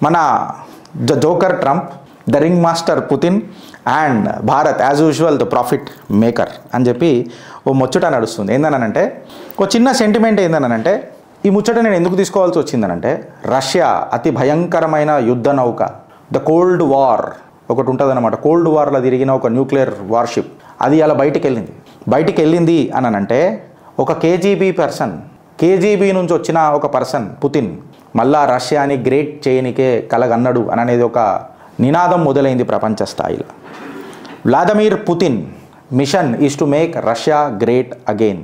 మన the joker Trump, the ring master Putin and Bharat as usual the profit maker అని చెప్పి ఓ ముచ్చట నడుస్తుంది. ఏందనంటే ఒక చిన్న సెంటిమెంట్ ఏందనంటే ఈ ముచ్చట నేను ఎందుకు తీసుకోవాల్సి వచ్చిందనంటే రష్యా అతి భయంకరమైన యుద్ధ నౌక ద కోల్డ్ వార్ ఒకటి ఉంటుంది అనమాట. కోల్డ్ వార్లో తిరిగిన ఒక న్యూక్లియర్ వార్షిప్ అది అలా బయటికి వెళ్ళింది అని అంటే ఒక కేజీబీ నుంచి వచ్చిన ఒక పర్సన్ పుతిన్ మళ్ళా రష్యాని గ్రేట్ చేయనికే కలగన్నాడు అనేది ఒక నినాదం మొదలైంది ప్రపంచ స్థాయిలో. Vladimir Putin mission is to make Russia great again.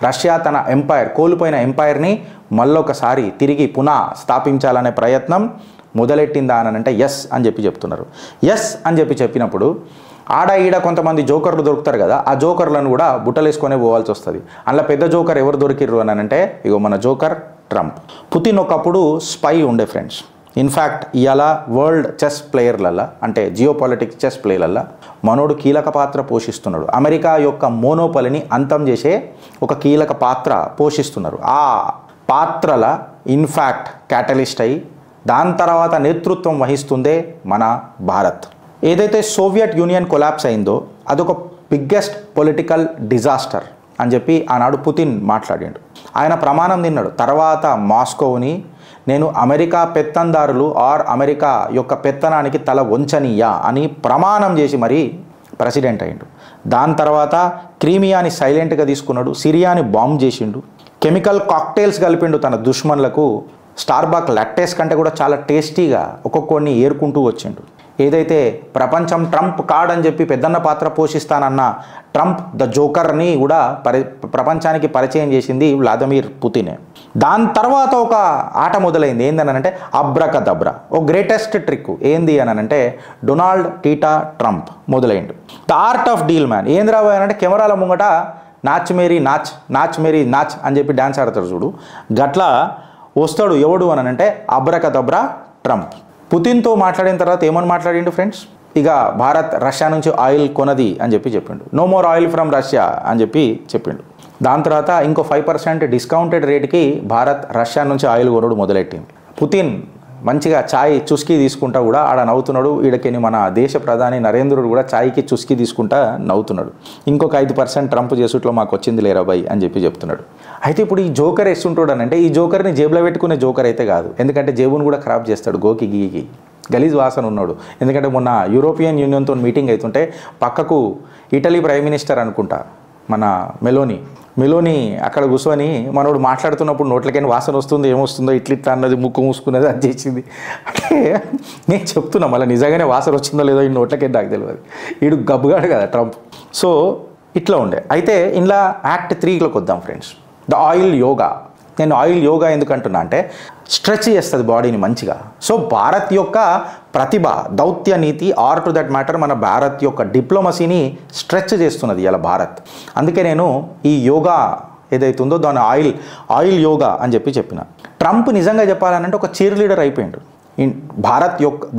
Russia తన కోల్పోయిన ఎంపైర్ని మళ్ళొకసారి తిరిగి పునః స్థాపించాలనే ప్రయత్నం మొదలెట్టిందా అని అంటే ఎస్ అని చెప్తున్నారు. ఎస్ అని చెప్పినప్పుడు ఆడ ఈడ కొంతమంది జోకర్లు దొరుకుతారు కదా, ఆ జోకర్లను కూడా బుట్టలేసుకొనే పోవాల్సి వస్తుంది. అందులో పెద్ద జోకర్ ఎవరు దొరికిర్రు అని అంటే ఇగో మన జోకర్ ట్రంప్. పుతిన్ ఒకప్పుడు స్పై ఉండే ఫ్రెండ్స్. ఇన్ఫ్యాక్ట్ ఇవాళ వరల్డ్ చెస్ ప్లేయర్లల్లో అంటే జియోపాలిటిక్స్ చెస్ ప్లేయర్లల్లో మనోడు కీలక పాత్ర పోషిస్తున్నాడు. అమెరికా యొక్క మోనోపలిని అంతం చేసే ఒక కీలక పాత్ర పోషిస్తున్నారు. ఆ పాత్రల ఇన్ఫ్యాక్ట్ క్యాటలిస్ట్ అయి దాని తర్వాత నేతృత్వం వహిస్తుందే మన భారత్. ఏదైతే సోవియట్ యూనియన్ కొలాప్స్ అయిందో అదొక బిగ్గెస్ట్ పొలిటికల్ డిజాస్టర్ అని చెప్పి ఆనాడు పుతిన్ మాట్లాడాడు. ఆయన ప్రమాణం తిన్నాడు, తర్వాత మాస్కోని నేను అమెరికా పెత్తందారులు ఆర్ అమెరికా యొక్క పెత్తనానికి తల వంచనీయా అని ప్రమాణం చేసి మరీ ప్రెసిడెంట్ అయ్యిండు. దాని తర్వాత క్రీమియాని సైలెంట్గా తీసుకున్నాడు, సిరియాని బాంబ్ చేసిండు, కెమికల్ కాక్టైల్స్ కలిపిండు తన దుష్మన్లకు. స్టార్బక్ లాక్టేస్ కంటే కూడా చాలా టేస్టీగా ఒక్కొక్కడిని ఏరుకుంటూ వచ్చిండు. ఏదైతే ప్రపంచం ట్రంప్ కార్డ్ అని చెప్పి పెద్దన్న పాత్ర పోషిస్తానన్న ట్రంప్ ద జోకర్ని కూడా ప్రపంచానికి పరిచయం చేసింది వ్లాదిమిర్ పుతినే. దాని తర్వాత ఒక ఆట మొదలైంది. ఏందనంటే అబ్రకదబ్రా, ఓ గ్రేటెస్ట్ ట్రిక్ ఏంది అని అంటే డొనాల్డ్ టీటా ట్రంప్ మొదలైండు. The art of deal man. ఏంది రాబోయే అంటే కెమెరాల ముంగట నాచ్ మేరీ నాచ్ అని చెప్పి డ్యాన్స్ ఆడతాడు చూడు, గట్లా వస్తాడు ఎవడు అని అంటే అబ్రకదబ్రా ట్రంప్. పుతిన్తో మాట్లాడిన తర్వాత ఏమని మాట్లాడిండు ఫ్రెండ్స్, ఇక భారత్ రష్యా నుంచి ఆయిల్ కొనది అని చెప్పిండు. No more oil from Russia అని చెప్పిండు. దాని తర్వాత ఇంకో 5% డిస్కౌంటెడ్ రేట్కి భారత్ రష్యా నుంచి ఆయిల్ కొనుడు మొదలెట్టింది. పుతిన్ మంచిగా ఛాయ్ చుస్కీ తీసుకుంటా కూడా ఆడ నవ్వుతున్నాడు. ఈడకేని మన దేశ ప్రధాని నరేంద్రుడు కూడా ఛాయ్కి చుస్కీ తీసుకుంటా నవ్వుతున్నాడు. ఇంకొక 5% ట్రంప్ చేసుట్లో మాకు వచ్చింది లేరా బాయ్ అని చెప్తున్నాడు. అయితే ఇప్పుడు ఈ జోకర్ వేస్తుంటాడు అని అంటే ఈ జోకర్ని జేబులో పెట్టుకునే జోకర్ అయితే కాదు, ఎందుకంటే జేబును కూడా ఖరాబ్ చేస్తాడు. గోకి గీకి గలీజ్ వాసన ఉన్నాడు. ఎందుకంటే మొన్న యూరోపియన్ యూనియన్తో మీటింగ్ అవుతుంటే పక్కకు ఇటలీ ప్రైమ్ మినిస్టర్ అనుకుంటా మన మెలోని అక్కడ కూర్చొని మనోడు మాట్లాడుతున్నప్పుడు నోట్లకైనా వాసన వస్తుంది, ఏమొస్తుందో ఇట్లా అన్నది, ముక్కు మూసుకున్నది అది చేసింది. అంటే నేను చెప్తున్నా మళ్ళీ నిజంగానే వాసన వచ్చిందో లేదో ఈ నోట్లకైనా నాకు తెలియదు. వీడు గబ్బుగాడు కదా ట్రంప్. సో ఇట్లా ఉండే. అయితే ఇందులో యాక్ట్ 3లోకి వద్దాం ఫ్రెండ్స్. The oil yoga. నేను ఆయిల్ యోగా ఎందుకంటున్నా అంటే స్ట్రెచ్ చేస్తుంది బాడీని మంచిగా. సో భారత్ యొక్క ప్రతిభ, దౌత్య నీతి ఆర్ టు దట్ మ్యాటర్ మన భారత్ యొక్క డిప్లొమసీని స్ట్రెచ్ చేస్తున్నది ఇలా భారత్. అందుకే నేను ఈ యోగా ఏదైతే ఉందో దాని ఆయిల్ యోగా అని చెప్పిన. ట్రంప్ నిజంగా చెప్పాలనంటే ఒక చీర్ లీడర్ అయిపోయాడు.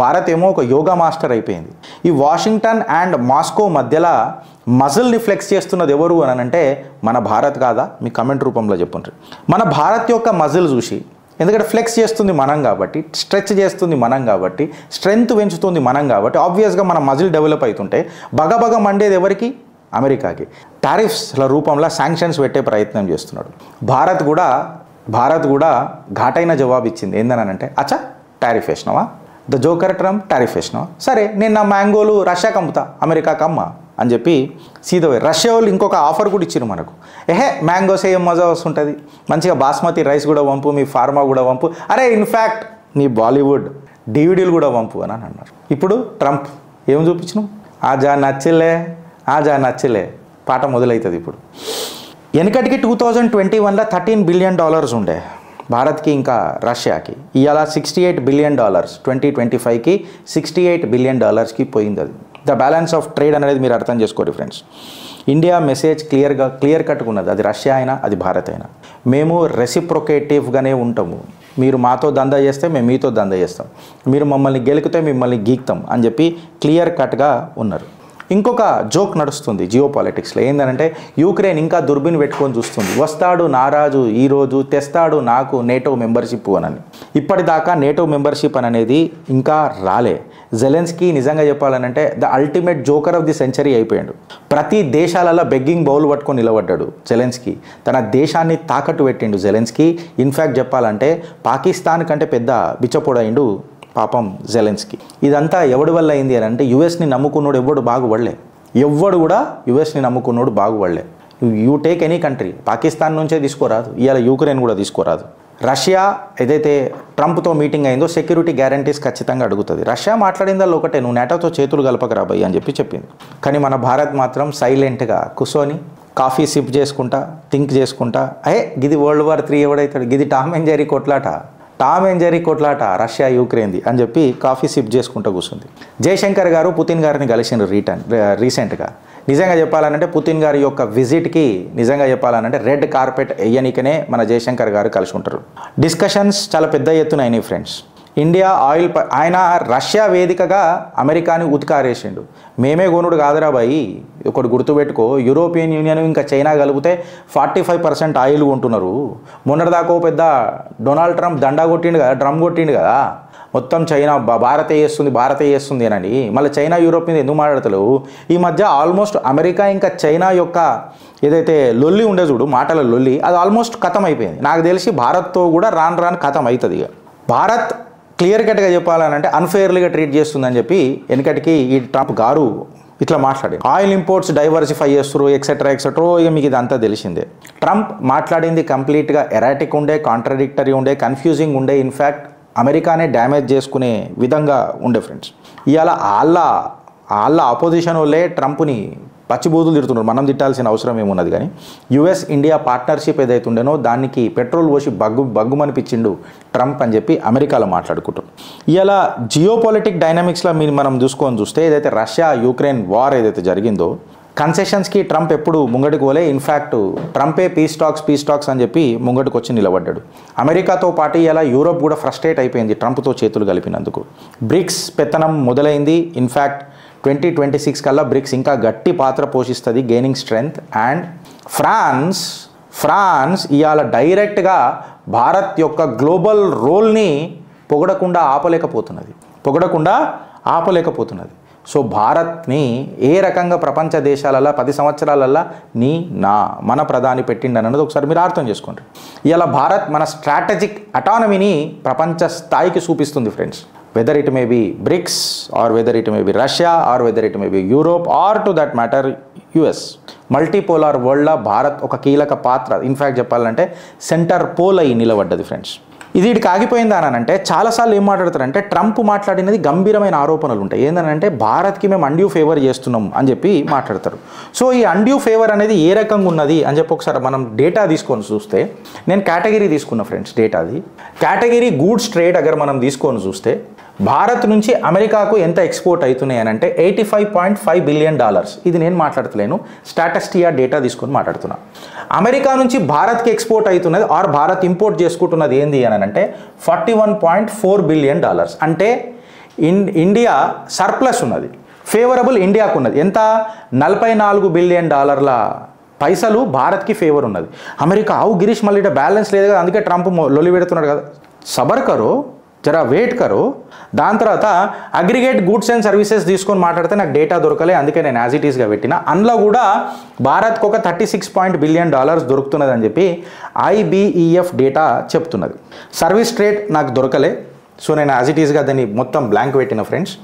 భారత్ ఏమో ఒక యోగా మాస్టర్ అయిపోయింది. ఈ వాషింగ్టన్ అండ్ మాస్కో మధ్యలో మజిల్ని ఫ్లెక్స్ చేస్తున్నది ఎవరు అని అంటే మన భారత్ కాదా? మీ కమెంట్ రూపంలో చెప్పండి. మన భారత్ యొక్క మజిల్ చూసి, ఎందుకంటే ఫ్లెక్స్ చేస్తుంది మనం కాబట్టి, స్ట్రెచ్ చేస్తుంది మనం కాబట్టి, స్ట్రెంగ్త్ పెంచుతుంది మనం కాబట్టి ఆబ్వియస్గా మన మజిల్ డెవలప్ అవుతుంటే బగబగ మండేది ఎవరికి? అమెరికాకి. టారిఫ్స్ల రూపంలో శాంక్షన్స్ పెట్టే ప్రయత్నం చేస్తున్నాడు. భారత్ కూడా ఘాటైన జవాబు ఇచ్చింది. ఏందనంటే అచ్చా టారిఫ్ వేసినావా, ద జోకర్ ట్రంప్ టారిఫ్ వేసినావా, సరే నేను నా మ్యాంగోలు రష్యాకి అమ్ముతా, అమెరికాకి అమ్మ అని చెప్పి సీదోవే. రష్యా వాళ్ళు ఇంకొక ఆఫర్ కూడా ఇచ్చారు మనకు. మ్యాంగోస్ ఏం మజా వస్తుంటుంది, మంచిగా బాస్మతి రైస్ కూడా వంపు, మీ ఫార్మా కూడా వంపు, అరే ఇన్ఫ్యాక్ట్ నీ బాలీవుడ్ డివిడీలు కూడా వంపు అని అన్నారు. ఇప్పుడు ట్రంప్ ఏం చూపించినావు? ఆజా నచ్చలే పాట మొదలవుతుంది. ఇప్పుడు వెనకటికి 2021లో $13 బిలియన్ ఉండే భారత్కి ఇంకా రష్యాకి. ఇవాళ $68 బిలియన్, 2025కి $68 బిలియన్ పోయింది. అది ద బ్యాలెన్స్ ఆఫ్ ట్రేడ్ అనేది మీరు అర్థం చేసుకోండి ఫ్రెండ్స్. ఇండియా మెసేజ్ క్లియర్ కట్గా ఉన్నది. అది రష్యా అయినా అది భారత్ అయినా మేము రెసిప్రొకేటివ్గానే ఉంటాము. మీరు మాతో దందా చేస్తే మేము మీతో దందా చేస్తాం, మీరు మమ్మల్ని గెలికితే మిమ్మల్ని గీక్తాం అని చెప్పి క్లియర్ కట్గా ఉన్నారు. ఇంకొక జోక్ నడుస్తుంది జియో పాలిటిక్స్లో ఏంటంటే యూక్రెయిన్ ఇంకా దుర్బిన్ పెట్టుకొని చూస్తుంది, వస్తాడు నారాజు ఈరోజు తెస్తాడు నాకు నేటో మెంబర్షిప్ అని. ఇప్పటిదాకా నేటో మెంబర్షిప్ అనేది ఇంకా రాలే. జెలెన్స్కీ నిజంగా చెప్పాలనంటే the ultimate joker of the century అయిపోయాడు. ప్రతి దేశాలలో బెగ్గింగ్ బౌల్ పట్టుకొని నిలబడ్డాడు జెలెన్స్కీ. తన దేశాన్ని తాకట్టు పెట్టిండు జెలెన్స్కీ. ఇన్ఫ్యాక్ట్ చెప్పాలంటే పాకిస్తాన్ కంటే పెద్ద బిచ్చపొడైండు పాపం జెలెన్స్కీ. ఇదంతా ఎవడి వల్ల అయింది అని అంటే యుఎస్ని నమ్ముకున్నోడు ఎవడు బాగుపడలే. ఎవ్వడు కూడా యుఎస్ని నమ్ముకున్నోడు బాగుపడలే. You take any country, Pakistan నుంచే తీసుకోరాదు, ఇవాళ యూక్రెయిన్ కూడా తీసుకోరాదు. రష్యా ఏదైతే ట్రంప్తో మీటింగ్ అయిందో సెక్యూరిటీ గ్యారంటీస్ ఖచ్చితంగా అడుగుతుంది. రష్యా మాట్లాడిందల్లా ఒకటే, నువ్వు నేటోతో చేతులు కలపకరా భయ్ అని చెప్పింది. కానీ మన భారత్ మాత్రం సైలెంట్గా కూర్చొని కాఫీ సిప్ చేసుకుంటా థింక్ చేసుకుంటా గిది వరల్డ్ వార్ 3 ఎవడైతాడు, గిది టామ్ అండ్ జెర్రీ కొట్లాట రష్యా యూక్రెయిన్ది అని చెప్పి కాఫీ సిప్ చేసుకుంటూ కూర్చుంది. జయశంకర్ గారు పుతిన్ గారిని కలిసిండ్రు రీసెంట్గా. నిజంగా చెప్పాలనంటే పుతిన్ గారి యొక్క విజిట్కి నిజంగా చెప్పాలనంటే రెడ్ కార్పెట్ వేయనికనే మన జయశంకర్ గారు కలిసి ఉంటారు. డిస్కషన్స్ చాలా పెద్ద ఎత్తున అయినాయి ఫ్రెండ్స్. ఇండియా ఆయిల్ ఆయన రష్యా వేదికగా అమెరికాని ఉతికారేసిండు. మేమే కొనుడు కాదురా బాయి, ఒకటి గుర్తుపెట్టుకో, యూరోపియన్ యూనియన్ ఇంకా చైనా కలిపితే 45% ఆయిల్ కొంటున్నారు. మొన్నటిదాకా పెద్ద డొనాల్డ్ ట్రంప్ దండా కొట్టిండు కదా, డ్రమ్ కొట్టిండు కదా, మొత్తం చైనా భారతే చేస్తుంది అని. మళ్ళీ చైనా యూరోప్ మీద ఎందుకు మాట్లాడతలేవు? ఈ మధ్య ఆల్మోస్ట్ అమెరికా ఇంకా చైనా యొక్క ఏదైతే లొల్లి ఉండే చూడు, మాటల లొల్లి, అది ఆల్మోస్ట్ ఖతం అయిపోయింది. నాకు తెలిసి భారత్తో కూడా రాను ఖతం అవుతుంది. ఇక భారత్ క్లియర్ కట్గా చెప్పాలనంటే అన్ఫెయిర్లీగా ట్రీట్ చేస్తుందని చెప్పి వెనకటికి ఈ ట్రంప్ గారు ఇట్లా మాట్లాడారు. ఆయిల్ ఇంపోర్ట్స్ డైవర్సిఫై చేస్తారు ఎక్సెట్రా. ఇక మీకు ఇదంతా తెలిసిందే. ట్రంప్ మాట్లాడింది కంప్లీట్గా ఎరాటిక్ ఉండే, కాంట్రడిక్టరీ ఉండే, కన్ఫ్యూజింగ్ ఉండే. ఇన్ఫ్యాక్ట్ అమెరికానే డ్యామేజ్ చేసుకునే విధంగా ఉండే ఫ్రెండ్స్. ఇవాళ వాళ్ళ ఆపోజిషన్ వాళ్ళే ట్రంప్ని పచ్చిబూతులు తిడుతున్నారు. మనం తిట్టాల్సిన అవసరం ఏమున్నది? కానీ యుఎస్ ఇండియా పార్ట్నర్షిప్ ఏదైతే ఉండేనో దానికి పెట్రోల్ పోసి బగ్గుమనిపించిండు ట్రంప్ అని చెప్పి అమెరికాలో మాట్లాడుకుంటారు. ఇలా జియో పొలిటిక్ డైనమిక్స్లో మనం చూస్తే ఏదైతే రష్యా యూక్రెయిన్ వార్ ఏదైతే జరిగిందో కన్సెషన్స్కి ట్రంప్ ఎప్పుడు ముంగడికి పోలే. ఇన్ఫ్యాక్ట్ ట్రంపే పీస్ టాక్స్ అని చెప్పి ముంగడికి వచ్చి నిలబడ్డాడు. అమెరికాతో పాటు ఇలా యూరోప్ కూడా ఫ్రస్ట్రేట్ అయిపోయింది ట్రంప్తో చేతులు కలిపినందుకు. బ్రిక్స్ పెత్తనం మొదలైంది. ఇన్ఫ్యాక్ట్ 2026 కల్లా బ్రిక్స్ ఇంకా గట్టి పాత్ర పోషిస్తుంది, గెయినింగ్ స్ట్రెంగ్త్. అండ్ ఫ్రాన్స్ ఇవాళ డైరెక్ట్గా భారత్ యొక్క గ్లోబల్ రోల్ని పొగడకుండా ఆపలేకపోతున్నది. సో భారత్ని ఏ రకంగా ప్రపంచ దేశాలలో 10 సంవత్సరాలల్లో మన ప్రధాని పెట్టిండి అన్నది ఒకసారి మీరు అర్థం చేసుకోండి. ఇలా భారత్ మన స్ట్రాటజిక్ అటానమీని ప్రపంచ స్థాయికి చూపిస్తుంది friends. Whether it may be BRICS or whether it may be Russia or whether it may be Europe or to that matter US. Multipolar వరల్డ్లో భారత్ ఒక కీలక పాత్ర, ఇన్ఫ్యాక్ట్ చెప్పాలంటే సెంటర్ పోల్ అయ్యి నిలబడ్డది ఫ్రెండ్స్. ఇది ఇటు కాగిపోయిందా అని అంటే చాలాసార్లు ఏం మాట్లాడతారంటే ట్రంప్ మాట్లాడినది గంభీరమైన ఆరోపణలు ఉంటాయి. ఏంటంటే భారత్కి మేము అన్డ్యూ ఫేవర్ చేస్తున్నాం అని చెప్పి మాట్లాడతారు. సో ఈ అన్డ్యూ ఫేవర్ అనేది ఏ రకంగా ఉన్నది అని చెప్పి ఒకసారి మనం డేటా తీసుకొని చూస్తే, నేను కేటగిరీ తీసుకున్నా ఫ్రెండ్స్. డేటాది కేటగిరీ గూడ్స్ ట్రేడ్ అగర్ మనం తీసుకొని చూస్తే భారత్ నుంచి అమెరికాకు ఎంత ఎక్స్పోర్ట్ అవుతున్నాయి అని అంటే $85.5 బిలియన్. ఇది నేను మాట్లాడతలేను, స్టాటిస్టియా డేటా తీసుకొని మాట్లాడుతున్నా. అమెరికా నుంచి భారత్కి ఎక్స్పోర్ట్ అవుతున్నది ఆర్ భారత్ ఇంపోర్ట్ చేసుకుంటున్నది ఏంది అని అంటే $41.4 బిలియన్. అంటే ఇండియా సర్ప్లస్ ఉన్నది, ఫేవరబుల్ ఇండియాకు ఉన్నది. ఎంత? $44 బిలియన్ పైసలు భారత్కి ఫేవర్ ఉన్నది. అమెరికా గిరీష్ మళ్ళీ బ్యాలెన్స్ లేదు కదా, అందుకే ట్రంప్ లొలి పెడుతున్నాడు కదా. సబర్ కరో, జరా వెయిట్ కరో. దాని తర్వాత అగ్రిగేట్ గూడ్స్ అండ్ సర్వీసెస్ తీసుకొని మాట్లాడితే నాకు డేటా దొరకలే, అందుకే నేను యాజ్ ఇట్ ఈస్గా పెట్టిన. అందులో కూడా భారత్కు ఒక $36 బిలియన్ దొరుకుతున్నది అని చెప్పి IBEF డేటా చెప్తున్నది. సర్వీస్ ట్రేడ్ నాకు దొరకలే, సో నేను యాజ్ ఇట్ ఈస్గా దాన్ని మొత్తం బ్లాంక్ పెట్టిన ఫ్రెండ్స్.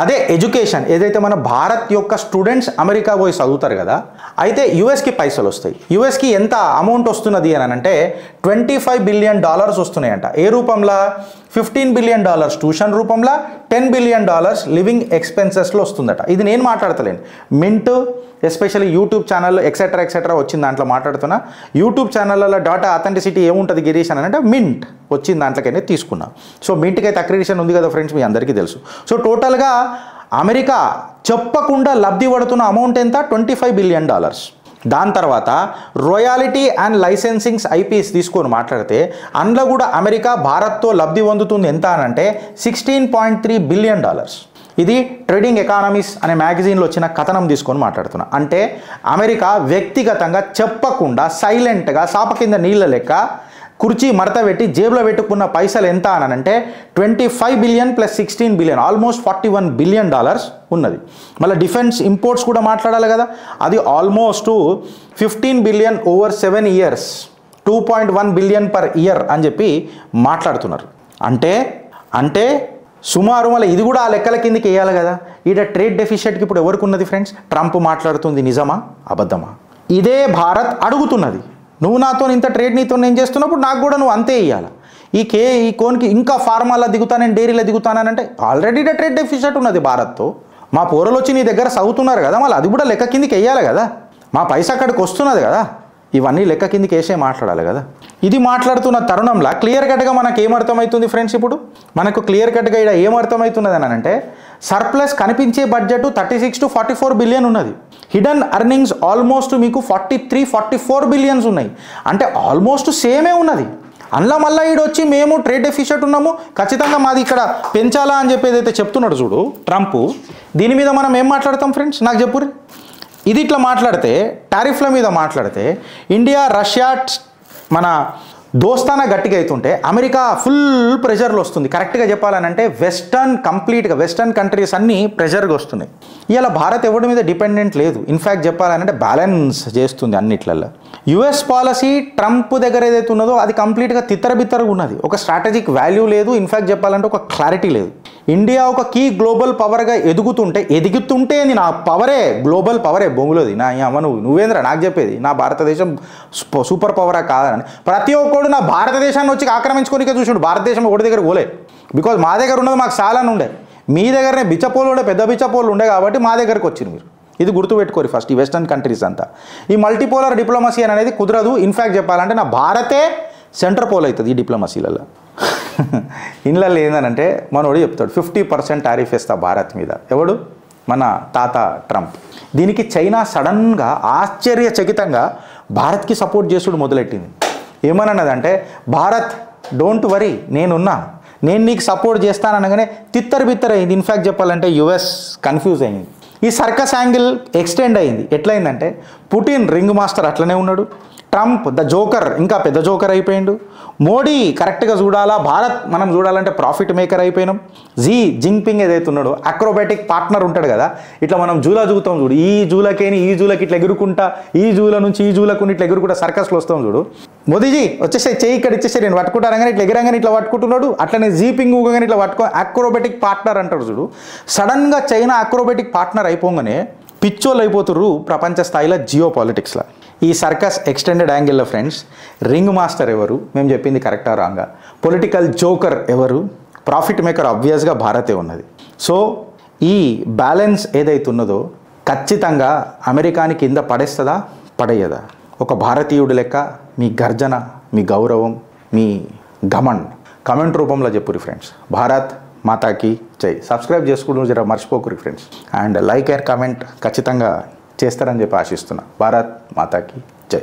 అదే ఎడ్యుకేషన్ ఏదైతే మన భారత్ యొక్క స్టూడెంట్స్ అమెరికా పోయి చదువుతారు కదా, అయితే యుఎస్కి పైసలు వస్తాయి. యుఎస్కి ఎంత అమౌంట్ వస్తున్నది అని అంటే $25 బిలియన్ వస్తున్నాయంట. ఏ రూపంలో? $15 బిలియన్ ట్యూషన్ రూపంలో, $10 బిలియన్ లివింగ్ ఎక్స్పెన్సెస్లో వస్తుందట. ఇది నేను మాట్లాడతలేను, Mint especially YouTube channel etcetera వచ్చిన దాంట్లో మాట్లాడుతున్నా. యూట్యూబ్ ఛానళ్ళలో డాటా అథెంటిసిటీ ఏముంటుంది గిరీష్ అని అంటే మింట్ వచ్చిన దాంట్లోకైనా తీసుకున్నా. సో మింట్కి అయితే అక్రిడిషన్ ఉంది కదా ఫ్రెండ్స్, మీ అందరికీ తెలుసు. సో టోటల్గా అమెరికా చెప్పకుండా లబ్ధి పడుతున్న అమౌంట్ ఎంత? $25 బిలియన్. దాని తర్వాత రాయల్టీ అండ్ లైసెన్సింగ్స్ IPs తీసుకొని మాట్లాడితే అందులో కూడా అమెరికా భారత్తో లబ్ధి పొందుతుంది ఎంత అని అంటే $16.3 బిలియన్. ఇది ట్రేడింగ్ ఎకానమీస్ అనే మ్యాగజైన్లో వచ్చిన కథనం తీసుకొని మాట్లాడుతున్నా. అంటే అమెరికా వ్యక్తిగతంగా చెప్పకుండా సైలెంట్గా సాప కింద నీళ్ళ లెక్క కుర్చీ మడత పెట్టి జేబులో పెట్టుకున్న పైసలు ఎంత అనంటే 25 billion plus 16 billion almost $41 billion ఉన్నది. మళ్ళీ డిఫెన్స్ ఇంపోర్ట్స్ కూడా మాట్లాడాలి కదా, అది almost 15 billion over 7 years 2.1 billion per year అని చెప్పి మాట్లాడుతున్నారు. అంటే సుమారు మళ్ళీ ఇది కూడా ఆ లెక్కల కిందకి వేయాలి కదా. ఈడ ట్రేడ్ డెఫిషియట్కి ఇప్పుడు ఎవరికి ఉన్నది ఫ్రెండ్స్? ట్రంప్ మాట్లాడుతుంది నిజమా అబద్ధమా? ఇదే భారత్ అడుగుతున్నది, నువ్వు నాతో ఇంత ట్రేడ్ నీతో నేను చేస్తున్నప్పుడు నాకు కూడా నువ్వు అంతే ఇవ్వాలి. ఈ కోన్కి ఇంకా ఫార్మాలో దిగుతా, నేను డైరీలో దిగుతానంటే ఆల్రెడీ ట్రేడ్ డెఫిషియట్ ఉన్నది భారత్తో. మా పోరలు వచ్చి నీ దగ్గర చదువుతున్నారు కదా, మళ్ళీ అది కూడా లెక్క కిందకి వేయాలి కదా. మా పైసా అక్కడికి వస్తున్నది కదా, ఇవన్నీ లెక్క కిందకి వేసే మాట్లాడాలి కదా. ఇది మాట్లాడుతున్న తరుణంలో క్లియర్ కట్గా మనకు ఏమర్థమవుతుంది ఫ్రెండ్స్? ఇప్పుడు మనకు క్లియర్ కట్గా ఇక్కడ ఏమర్థమవుతున్నది అని అంటే సర్ప్లస్ కనిపించే బడ్జెట్ 36 to 44 బిలియన్ ఉన్నది. హిడెన్ ఎర్నింగ్స్ ఆల్మోస్ట్ మీకు 43-44 బిలియన్స్ ఉన్నాయి. అంటే ఆల్మోస్ట్ సేమే ఉన్నది. అందులో మళ్ళీ ఈడొచ్చి మేము ట్రేడ్ డెఫిషియట్ ఉన్నాము, ఖచ్చితంగా మాది ఇక్కడ పెంచాలా అని చెప్పి ఏదైతే చెప్తున్నాడు చూడు ట్రంప్, దీని మీద మనం ఏం మాట్లాడతాం ఫ్రెండ్స్? నాకు చెప్పుర్రి. ఇది ఇట్లా మాట్లాడితే, టారిఫ్ల మీద మాట్లాడితే ఇండియా రష్యా మన దోస్తానా గట్టిగా అవుతుంటే అమెరికా ఫుల్ ప్రెషర్లు వస్తుంది. కరెక్ట్గా చెప్పాలనంటే కంప్లీట్గా వెస్టర్న్ కంట్రీస్ అన్నీ ప్రెషర్గా వస్తున్నాయి. ఇలా భారత్ ఎవరి మీద డిపెండెంట్ లేదు. ఇన్ఫ్యాక్ట్ చెప్పాలంటే బ్యాలెన్స్ చేస్తుంది అన్నిట్లలో. యుఎస్ పాలసీ ట్రంప్ దగ్గర ఏదైతే ఉన్నదో అది కంప్లీట్గా తిత్తరబిత్తరగా ఉన్నది. ఒక స్ట్రాటజిక్ వాల్యూ లేదు. ఇన్ఫ్యాక్ట్ చెప్పాలంటే ఒక క్లారిటీ లేదు. ఇండియా ఒక కీ గ్లోబల్ పవర్గా ఎదుగుతుంటే నా పవరే గ్లోబల్ పవరే బొంగులోది. నా అమ్మ నువ్వేంద్ర నాకు చెప్పేది నా భారతదేశం సూపర్ పవరా కాదని. ప్రతి ఒక్కడు నా భారతదేశాన్ని వచ్చి ఆక్రమించుకోనికే చూసాడు. భారతదేశం ఒకటి దగ్గర పోలే. బికాజ్ మా దగ్గర ఉన్నది మాకు చాలా ఉండే, మీ దగ్గరనే బిచ్చపోలు ఉండే, పెద్ద బిచ్చపోలు ఉండే కాబట్టి మా దగ్గరకు వచ్చింది మీరు. ఇది గుర్తుపెట్టుకోరు ఫస్ట్. ఈ వెస్టర్న్ కంట్రీస్ అంతా ఈ మల్టీపోలర్ డిప్లొమసీ అనేది కుదరదు. ఇన్ఫ్యాక్ట్ చెప్పాలంటే నా భారతే సెంటర్ పోల్ అవుతుంది ఈ డిప్లొమసీలలో. ఇళ్ళల్లో ఏంటంటే మనోడు చెప్తాడు 50% టారిఫ్ వేస్తా భారత్ మీద. ఎవడు? మన తాత ట్రంప్. దీనికి చైనా సడన్గా ఆశ్చర్యచకితంగా భారత్కి సపోర్ట్ చేసుడు మొదలెట్టింది. ఏమన్నదంటే భారత్ డోంట్ వరీ నేను నీకు సపోర్ట్ చేస్తాననగానే బిత్తరైంది. ఇన్ఫ్యాక్ట్ చెప్పాలంటే యుఎస్ కన్ఫ్యూజ్ అయింది. ఈ సర్కస్ యాంగిల్ ఎక్స్టెండ్ అయింది. ఎట్లయిందంటే పుటిన్ రింగ్ మాస్టర్ అట్లనే ఉన్నాడు, ట్రంప్ ద జోకర్ ఇంకా పెద్ద జోకర్ అయిపోయిండు, మోడీ కరెక్ట్గా చూడాలా, భారత్ మనం చూడాలంటే ప్రాఫిట్ మేకర్ అయిపోయినాం. జింగ్పింగ్ ఏదైతే ఉన్నాడో అక్రోబాటిక్ పార్ట్నర్ ఉంటాడు కదా, ఇట్లా మనం జూలా చూగుతాం చూడు, ఈ జూలకి ఇట్లా ఎగురుకుంటా, ఈ జూల నుంచి ఈ జూలకు ఇట్లా ఎగురుకుంటా సర్కస్లో వస్తాం చూడు. మోదీజీ వచ్చేసే చెయ్యి ఇక్కడ ఇచ్చేసే నేను పట్టుకుంటాను ఇట్లా ఎగరంగానే ఇట్లా పట్టుకుంటున్నాడు. అట్లనే జింగ్పింగ్ ఊగగానే ఇట్లా అక్రోబాటిక్ పార్ట్నర్ అంటాడు చూడు. సడన్గా చైనా అక్రోబాటిక్ పార్ట్నర్ అయిపోగానే పిచ్చోళ్ళు అయిపోతుర్రు ప్రపంచ స్థాయిలో జియో పాలిటిక్స్లో. ఈ సర్కస్ ఎక్స్టెండెడ్ యాంగిల్లో ఫ్రెండ్స్ రింగ్ మాస్టర్ ఎవరు, మేము చెప్పింది కరెక్టా రాంగా, పొలిటికల్ జోకర్ ఎవరు, ప్రాఫిట్ మేకర్ ఆబ్వియస్గా భారతే ఉన్నది. సో ఈ బ్యాలెన్స్ ఏదైతే ఉన్నదో ఖచ్చితంగా అమెరికాని కింద పడేస్తుందా పడేయదా? ఒక భారతీయుడు లెక్క మీ గర్జన, మీ గౌరవం, మీ గమన్ కమెంట్ రూపంలో చెప్పురి ఫ్రెండ్స్. భారత్ మాతాకి జై. సబ్స్క్రైబ్ చేసుకోవడం జర మర్చిపోకురి friends. And like and comment ఖచ్చితంగా చేస్తారని చెప్పి ఆశిస్తున్నా. భారత్ మాతాకి జై.